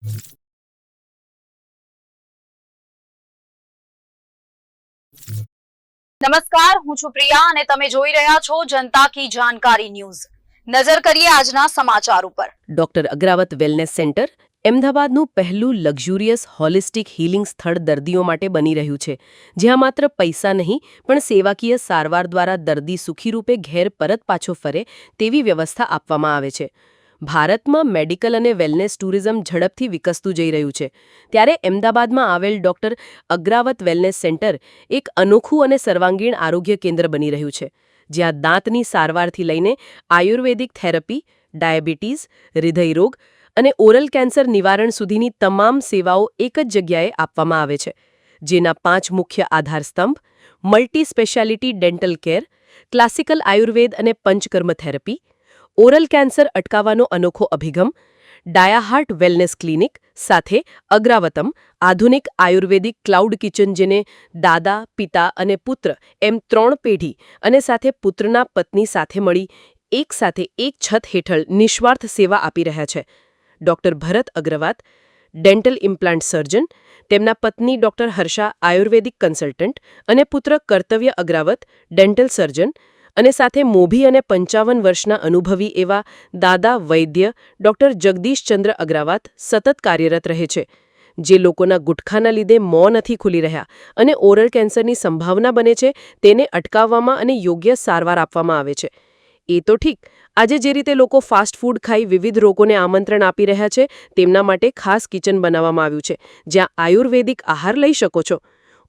નમસ્કાર, હું છું પ્રિયા અને તમે જોઈ રહ્યા છો જનતા કી જાણકારી ન્યૂઝ। નજર કરીએ આજના સમાચાર ઉપર। ડોક્ટર અગ્રાવત વેલનેસ સેન્ટર અમદાવાદનું પહેલું લક્ઝુરિયસ હોલિસ્ટિક હીલિંગ સ્થળ દર્દીઓ માટે બની રહ્યું છે, જ્યાં માત્ર પૈસા નહીં પણ સેવાકીય સારવાર દ્વારા દર્દી સુખી રૂપે ઘેર પરત પાછો ફરે તેવી વ્યવસ્થા આપવામાં આવે છે। ભારતમાં મેડિકલ અને વેલનેસ ટુરિઝમ ઝડપથી વિકસતું જઈ રહ્યું છે, ત્યારે અમદાવાદમાં આવેલ ડોક્ટર અગ્રાવત વેલનેસ સેન્ટર એક અનોખું અને સર્વાંગીણ આરોગ્ય કેન્દ્ર બની રહ્યું છે, જ્યાં દાંતની સારવારથી લઈને આયુર્વેદિક થેરપી, ડાયાબિટીસ, હૃદયરોગ અને ઓરલ કેન્સર નિવારણ સુધીની તમામ સેવાઓ એક જ જગ્યાએ આપવામાં આવે છે, જેના 5 મુખ્ય આધારસ્તંભ multi speciality dental care, classical Ayurveda અને પંચકર્મ થેરપી, ઓરલ કેન્સર અટકાવવાનો અનોખો અભિગમ, ડાયાહાર્ટ વેલનેસ ક્લિનિક સાથે અગ્રાવતમ આધુનિક આયુર્વેદિક ક્લાઉડ કિચન, જેને દાદા, પિતા અને પુત્ર એમ 3 પેઢી અને સાથે પુત્રના પત્ની સાથે મળી એક સાથે એક છત હેઠળ નિસ્વાર્થ સેવા આપી રહ્યા છે। ડોક્ટર ભરત અગ્રવાત ડેન્ટલ ઇમ્પ્લાન્ટ સર્જન, તેમના પત્ની ડોક્ટર હર્ષા આયુર્વેદિક કન્સલ્ટન્ટ અને પુત્ર કર્તવ્ય અગ્રાવત ડેન્ટલ સર્જન અને સાથે મોભી અને 55 વર્ષના અનુભવી એવા દાદા વૈદ્ય ડોક્ટર જગદીશચંદ્ર અગ્રાવત સતત કાર્યરત રહે છે, જે લોકોના ગુટખાના લીધે મોં નથી ખુલી રહ્યા અને ઓરલ કેન્સરની સંભાવના બને છે તેને અટકાવવામાં અને યોગ્ય સારવાર આપવામાં આવે છે। એ તો ઠીક, આજે જે રીતે લોકો ફાસ્ટ ફૂડ ખાઈ વિવિધ રોગોને આમંત્રણ આપી રહ્યા છે, તેમના માટે ખાસ કિચન બનાવવામાં આવ્યું છે, જ્યાં આયુર્વેદિક આહાર લઈ શકો છો।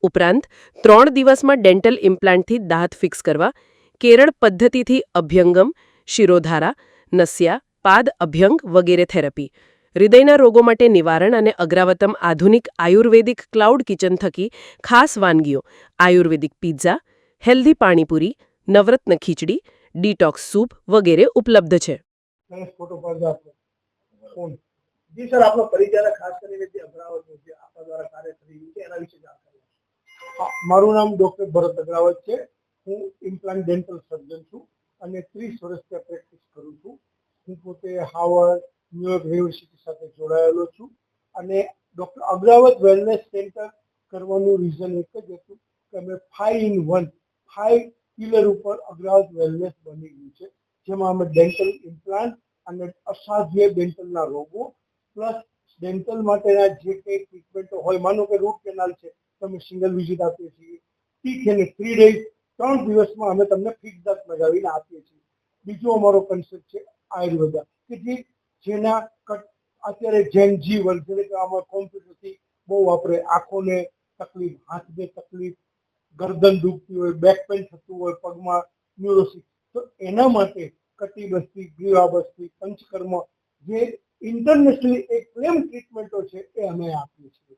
ઉપરાંત 3 દિવસમાં ડેન્ટલ ઇમ્પ્લાન્ટથી દાંત ફિક્સ કરવા, કેરળ પદ્ધતિથી અભ્યંગમ, શિરોધારા, નસ્યા, પાદ અભ્યંગ વગેરે થેરપી, હૃદયના રોગો માટે નિવારણ અને અગ્રાવતમ આધુનિક આયુર્વેદિક ક્લાઉડ કિચન થકી ખાસ વાનગીઓ, આયુર્વેદિક પિઝા, હેલ્ધી પાણીપુરી, નવરત્ન ખીચડી, ડિટોક્સ સૂપ વગેરે ઉપલબ્ધ છે। જી સર, આપનો પરિચય ખાસ કરીને જે અગ્રાવતનું જે આપણા દ્વારા કાર્ય કરી રહ્યું છે એના વિશે જાણકારી। મારું નામ ડોક્ટર ભરત અગ્રાવત છે। હું ઇમ્પ્લાન્ટ ડેન્ટલ સર્જન છું અને 30 વર્ષથી પ્રેક્ટિસ કરું છું। હું પોતે હાર્વર્ડ, ન્યુયોર્ક યુનિવર્સિટી સાથે જોડાયેલો છું અને ડોક્ટર અગ્રાવત વેલનેસ સેન્ટર કરવાનું રીઝન એક જ હતું કે અમે 5 in 1 5 પિલર ઉપર અગ્રાવત વેલનેસ બની ગયું છે, જેમાં અમે ડેન્ટલ ઇમ્પ્લાન્ટ અને અસાધ્ય ડેન્ટલના રોગો પ્લસ ડેન્ટલ માટેના જે કંઈ ટ્રીટમેન્ટો હોય, માનો કે રૂટ કેનાલ છે તો અમે સિંગલ વિઝિટ આપીએ છીએ, ઠીક છે ને 3 days 3 દિવસમાં અમે તમને ફિક્સ દાંત લગાવીને આપીએ છીએ। બીજો અમારો કન્સેપ્ટ છે આયુર્વેદા, કે જેના અત્યારે જેન જી વર્ગ એટલે કે આમાં કોમ્પ્યુટરથી બહુ વાપરે, આંખોને તકલીફ, હાથને તકલીફ, ગરદન દુખતી હોય, બેક પેઇન થતું હોય, પગમાં ન્યુરોસિસ, તો એના માટે કટિબસ્તી, ગ્રીવાબસ્તી, પંચકર્મ જે ઇન્ટરનેશનલી એક ક્લેમ ટ્રીટમેન્ટો છે એ અમે આપીએ છીએ।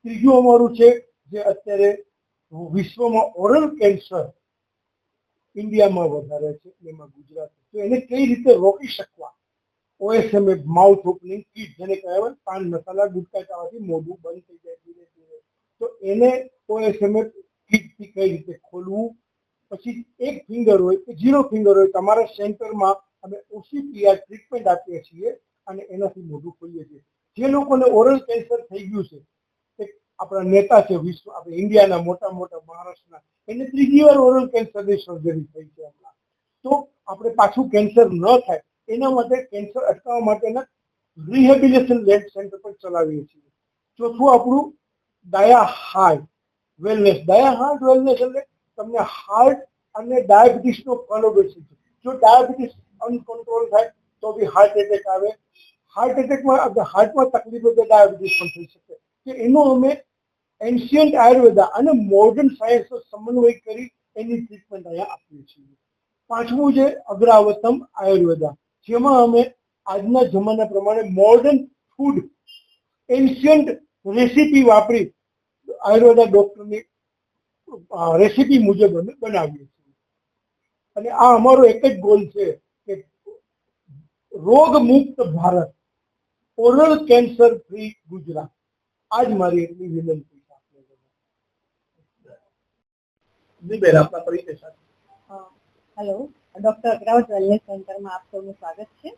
ત્રીજું અમારું છે જે અત્યારે વિશ્વમાં ઓરલ કેન્સર ઇન્ડિયામાં વધારે છે, એમાં ગુજરાત, તો એને કઈ રીતે રોકી શકવા, OSM માઉથ ઓપનિંગ કીટ, જેને કહેવાય પાન મસાલા ગુટકા ખાવાથી મોઢું બંધ થઈ જાય ધીરે ધીરે, તો એને OSM કીટથી કઈ રીતે ખોલવું। પછી 1 ફિંગર હોય કે 0 ફિંગર હોય, તમારા સેન્ટરમાં અમે OCPR ટ્રીટમેન્ટ આપીએ છીએ અને એનાથી મોઢું ખોલીએ છીએ। જે લોકોને ઓરલ કેન્સર થઈ ગયું છે, એક આપણા નેતા છે વિશ્વ, આપણે ઇન્ડિયાના મોટા મોટા મહારાષ્ટ્રના, એને 3જી વાર ઓરલ કેન્સરની સર્જરી થઈ છે હમણાં। તો આપણે પાછું કેન્સર ન થાય એના માટે કેન્સર અટકાવવા માટેના રિહેબિલિટેશન સેન્ટર પણ ચલાવીએ છીએ। ચોથું આપણું ડાયાહાર્ટ વેલનેસ। ડાયાહાર્ટ વેલનેસ એટલે તમને હાર્ટ અને ડાયાબિટીસનો કોલોબેશન છે। જો ડાયાબિટીસ અનકન્ટ્રોલ થાય તો બી હાર્ટ એટેક આવે, હાર્ટ એટેકમાં હાર્ટમાં તકલીફ હોય તો ડાયાબિટીસ પણ થઈ શકે, કે એનો અમે એન્શિયન્ટ આયુર્વેદા અને મોડર્ન સાયન્સનો સમન્વય કરી એની ટ્રીટમેન્ટ અહીંયા આપીએ છીએ। પાંચમું છે અગ્રાવતમ આયુર્વેદા, જેમાં અમે આજના જમાના પ્રમાણે મોડર્ન ફૂડ એન્શિયન્ટ રેસીપી વાપરી આયુર્વેદા ડોક્ટરની રેસીપી મુજબ અમે બનાવીએ છીએ। અને આ અમારો એક જ ગોલ છે કે રોગ મુક્ત Bharat, oral cancer free Gujarat. આજ મારી એટલી વિનંતી છે આપને। બેન, આપના પરિચય સાથે। હેલો, ડોક્ટર અગ્રાવત વેલનેસ સેન્ટરમાં આપ સૌનું સ્વાગત છે।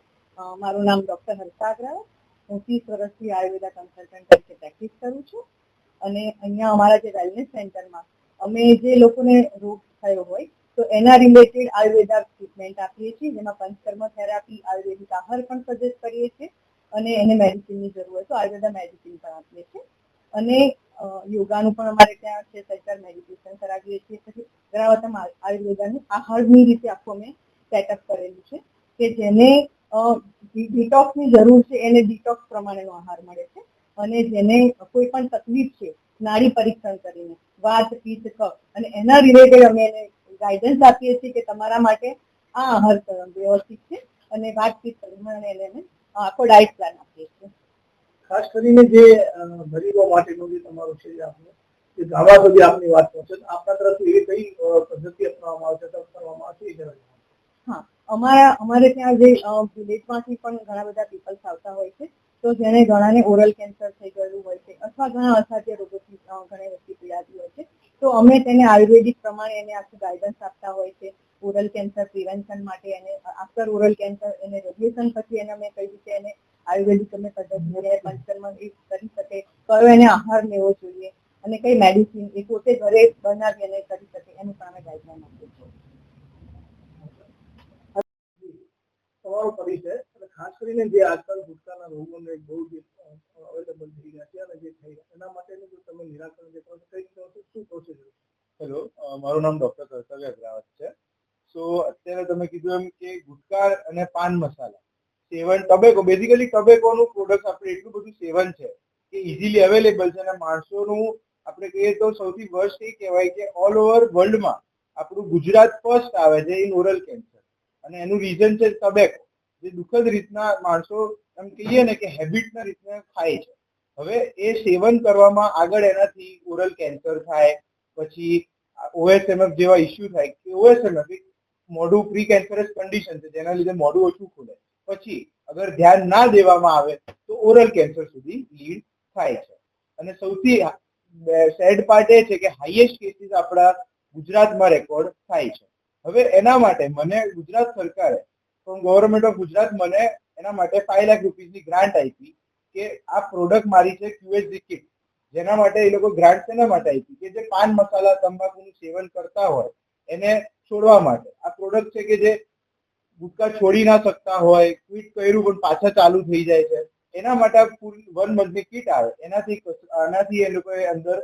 મારું નામ ડોક્ટર હર્ષા અગ્રાવત, હું 30 વર્ષથી આયુર્વેદા કન્સલ્ટન્ટ તરીકે પ્રેક્ટિસ કરું છું અને અહીંયા અમારા જે વેલનેસ સેન્ટરમાં અમે જે લોકોને રોગ થયો હોય તો એના રિલેટેડ આયુર્વેદા ટ્રીટમેન્ટ આપીએ છીએ, જેમાં પંચકર્મ થેરાપી, આયુર્વેદિક આહાર પણ સજેસ્ટ કરીએ છીએ અને એને મેડિસિનની જરૂર હોય તો આયુર્વેદા મેડિસિન પણ આપીએ છીએ અને યોગાનું પણ અમારે ત્યાં છે સેન્ટર, મેડિટેશન કરાવીએ છીએ. પછી ઘણા બધા આયુર્વેદાનું આહારની રીતે આખું અમે સેટઅપ કરેલું છે કે જેને ડિટોક્સની જરૂર છે એને ડિટોક્સ પ્રમાણેનો આહાર મળે છે અને જેને કોઈ પણ તકલીફ છે નાડી પરીક્ષણ કરીને વાત, પિત્ત, કફ અને એના રિલેટેડ અમે એને ગાઈડન્સ આપીએ છીએ કે તમારા માટે આ આહાર વ્યવસ્થિત છે અને વાત, પિત્ત પ્રમાણે એને આખો ડાયટ પ્લાન આપીએ છીએ. ખાસ કરીને જે ગરીબો માટેનું જે તમારું છે, આપણે જે ગામડા સુધી આપની વાત પહોંચે તો આપણા તરફથી એવી કઈ પદ્ધતિ અપનાવવામાં આવે છે, કરવામાં આવે છે એ જણાવો. હા, અમારે ત્યાં જે વિલેજમાંથી પણ ઘણા બધા પીપલ્સ આવતા હોય છે તો જેને ઘણાને ઓરલ કેન્સર થઈ ગયેલું હોય છે અથવા ઘણા અસાધ્ય રોગોથી ઘણી વસ્તુ પીડાતી હોય છે તો અમે તેને આયુર્વેદિક પ્રમાણે એને આખું ગાઈડન્સ આપતા હોય છે. ઓરલ કેન્સર પ્રિવેન્શન માટે એને આફ્ટર ઓરલ કેન્સર એને રેડિયેશન પછી એને અમે કઈ રીતે એને આયુર્વેદિક અમે પદ્ધતિ પંચકર્મ કરી શકે, કયો એને આહાર લેવો જોઈએ અને કઈ મેડિસિન એ પોતે ઘરે બનાવી અને કરી શકે એનું પણ અમે ગાઈડલાઈન આપીએ છીએ. તમારો પરિચય અને ખાસ કરીને જે આજકાલ ગુટકાના રોગોને બહુ જ અવેલેબલ થઈ ગયા છે અને જે થઈ રહ્યા એના માટેનું જો તમે નિરાકરણ જે કરો કઈ શું પ્રોસિજર? હેલો, મારું નામ ડોક્ટર કર્તવ્ય અગ્રવાલ છે. સો અત્યારે તમે કીધું એમ કે ગુટકા અને પાન મસાલા સેવન, ટબેકો, બેઝિકલી ટબેકોનું પ્રોડક્ટ આપણે એટલું બધું સેવન છે કે ઇઝીલી અવેલેબલ છે અને માણસોનું આપણે કહીએ તો સૌથી વર્સ્ટ એ કહેવાય કે ઓલ ઓવર વર્લ્ડમાં આપણું ગુજરાત ફર્સ્ટ આવે છે ઇન ઓરલ કેન્સર અને એનું રીઝન છે ટબેકો, જે દુઃખદ રીતના માણસો એમ કહીએ ને કે હેબિટના રીતના ખાય છે. હવે એ સેવન કરવામાં આગળ એનાથી ઓરલ કેન્સર થાય, પછી OSMF જેવા ઇસ્યુ થાય કે OSMF મોઢું પ્રી કેન્સરસ કન્ડિશન છે જેના લીધે મોઢું ઓછું ખુલે, પછી અગર ધ્યાન ના દેવામાં આવે તો ઓરલ કેન્સર સુધી લીડ થાય છે. અને સૌથી સેડ પાર્ટ એ છે કે હાઈએસ્ટ કેસીસ આપણા ગુજરાતમાં રેકોર્ડ થાય છે. હવે એના માટે મને ગુજરાત સરકારે ફ્રોમ ગવર્મેન્ટ ઓફ ગુજરાત મને એના માટે 5 લાખ રૂપીસની ગ્રાન્ટ આપી કે આ પ્રોડક્ટ મારી છે QSG કિટ, જેના માટે એ લોકો ગ્રાન્ટ શેના માટે આપી કે જે પાન મસાલા તંબાકુનું સેવન કરતા હોય એને છોડવા માટે. આ પ્રોડક્ટ છે કે જે ગુટકા છોડી ના શકતા હોય, ક્વિટ કર્યું પણ પાછા ચાલુ થઈ જાય છે, એના માટે 1 મંથની કિટ આવે. આનાથી એ લોકોએ અંદર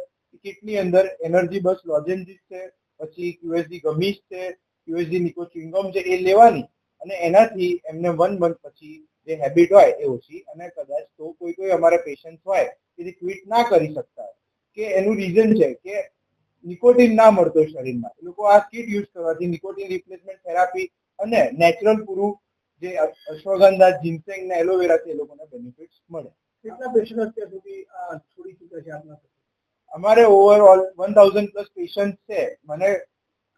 કિટની અંદર એનર્જી બસ લોજેન્જીસ છે, પછી QSG ગમીસ છે, QSG નિકો ચ્યુઇંગમ છે, એ લેવાની અને એનાથી એમને 1 મંથ પછી જે હેબિટ હોય એ ઓછી. અને કદાચ તો કોઈ અમારા પેશન્ટ હોય કે જે ક્વિટ ના કરી શકતા કે એનું રીઝન છે કે નિકોટિન ના મળતો શરીરમાં, એ લોકો આ કિટ યુઝ કરવાથી નિકોટિન રિપ્લેસમેન્ટ થેરાપી અને નેચરલ પૂરું જે અશ્વગંધા, જિનસેંગ ને એલોવેરાથી એ લોકોને બેનિફિટ્સ મળે. કેટલા પેશન્ટ અત્યાર સુધી છોડી ચૂક્યા છે આપના? અમારે ઓવરઓલ 1000+ પેશન્ટ છે. મને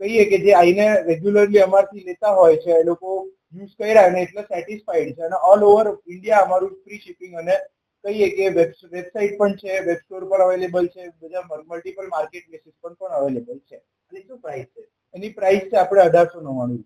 કહીએ કે જે આઈને રેગ્યુલરલી અમારથી લેતા હોય છે એ લોકો યુઝ કર્યા અને એટલે સેટિસ્ફાઈડ છે અને ઓલ ઓવર ઇન્ડિયા અમારું ફ્રી શિપિંગ અને કહીએ કે વેબસાઇટ પણ છે, વેબ સ્ટોર પર અવેલેબલ છે, બધા મલ્ટિપલ માર્કેટ પ્લેસીસ પર પણ અવેલેબલ છે. અને શું પ્રાઇસ છે? એની પ્રાઇસ છે આપણે 1899.